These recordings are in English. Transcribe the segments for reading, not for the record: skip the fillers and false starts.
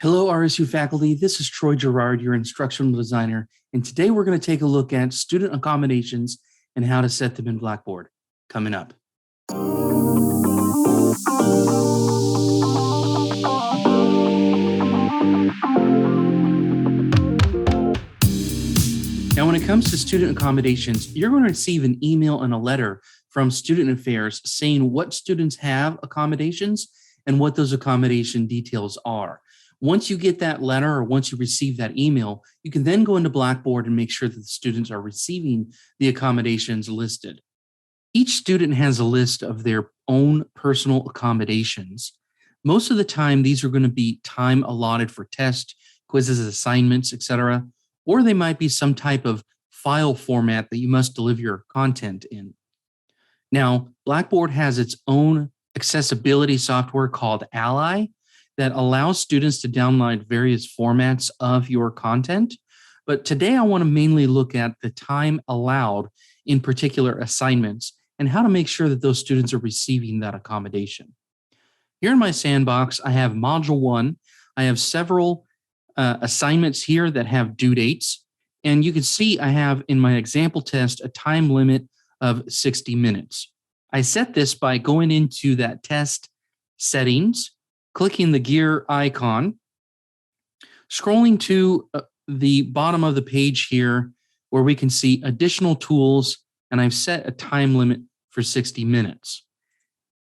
Hello, RSU faculty. This is Troy Gerard, your instructional designer, and today we're going to take a look at student accommodations and how to set them in Blackboard. Coming up. Now, when it comes to student accommodations, you're going to receive an email and a letter from Student Affairs saying what students have accommodations and what those accommodation details are. Once you get that letter or once you receive that email, you can then go into Blackboard and make sure that the students are receiving the accommodations listed. Each student has a list of their own personal accommodations. Most of the time, these are going to be time allotted for tests, quizzes, assignments, etc., or they might be some type of file format that you must deliver your content in. Now, Blackboard has its own accessibility software called Ally that allows students to download various formats of your content. But today I want to mainly look at the time allowed in particular assignments and how to make sure that those students are receiving that accommodation. Here in my sandbox, I have Module 1. I have several assignments here that have due dates. And you can see I have in my example test a time limit of 60 minutes. I set this by going into that test settings, clicking the gear icon, scrolling to the bottom of the page here where we can see additional tools, and I've set a time limit for 60 minutes.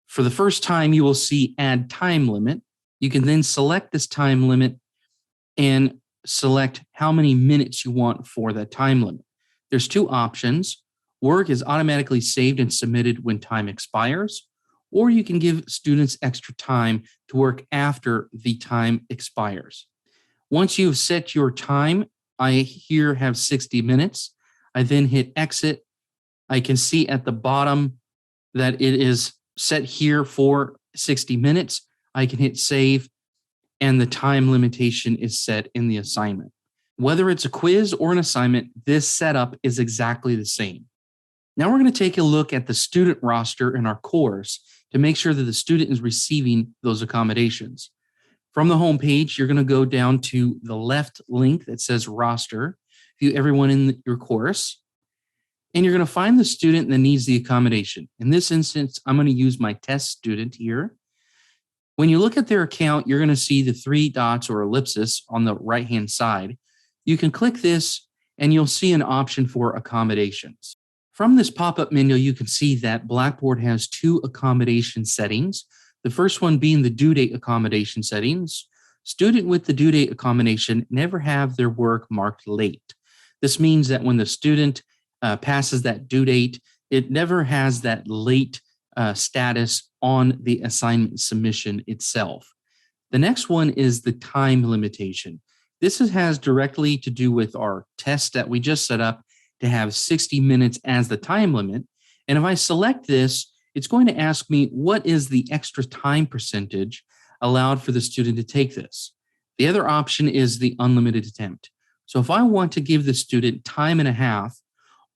For the first time, you will see add time limit. You can then select this time limit and select how many minutes you want for that time limit. There's two options. Work is automatically saved and submitted when time expires, or you can give students extra time to work after the time expires. Once you've set your time, I here have 60 minutes. I then hit exit. I can see at the bottom that it is set here for 60 minutes. I can hit save, and the time limitation is set in the assignment. Whether it's a quiz or an assignment, this setup is exactly the same. Now we're going to take a look at the student roster in our course to make sure that the student is receiving those accommodations. From the home page, you're going to go down to the left link that says roster, view everyone in your course, and you're going to find the student that needs the accommodation. In this instance, I'm going to use my test student here. When you look at their account, you're going to see the three dots or ellipsis on the right-hand side. You can click this and you'll see an option for accommodations. From this pop-up menu, you can see that Blackboard has two accommodation settings. The first one being the due date accommodation settings. Student with the due date accommodation never have their work marked late. This means that when the student passes that due date, it never has that late status on the assignment submission itself. The next one is the time limitation. This has directly to do with our test that we just set up to have 60 minutes as the time limit. And if I select this, it's going to ask me what is the extra time percentage allowed for the student to take this. The other option is the unlimited attempt. So if I want to give the student time and a half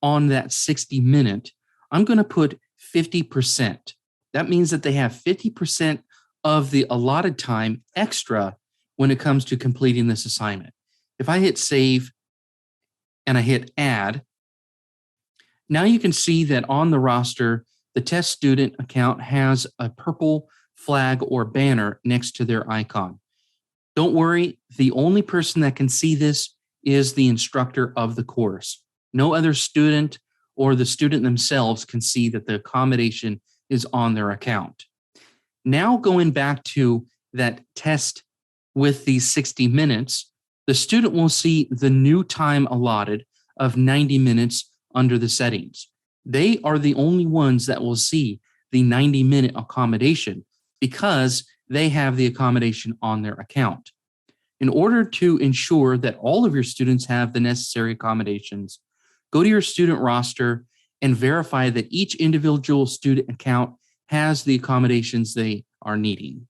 on that 60 minute, I'm going to put 50%. That means that they have 50% of the allotted time extra when it comes to completing this assignment. If I hit save and I hit add, now you can see that on the roster, the test student account has a purple flag or banner next to their icon. Don't worry, the only person that can see this is the instructor of the course. No other student or the student themselves can see that the accommodation is on their account. Now going back to that test with these 60 minutes, the student will see the new time allotted of 90 minutes under the settings. They are the only ones that will see the 90-minute accommodation because they have the accommodation on their account. In order to ensure that all of your students have the necessary accommodations, go to your student roster and verify that each individual student account has the accommodations they are needing.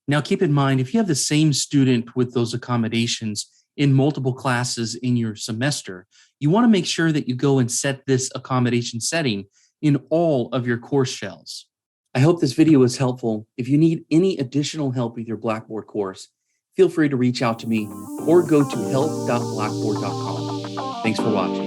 Now, keep in mind, if you have the same student with those accommodations in multiple classes in your semester, you want to make sure that you go and set this accommodation setting in all of your course shells. I hope this video was helpful. If you need any additional help with your Blackboard course, feel free to reach out to me or go to help.blackboard.com. Thanks for watching.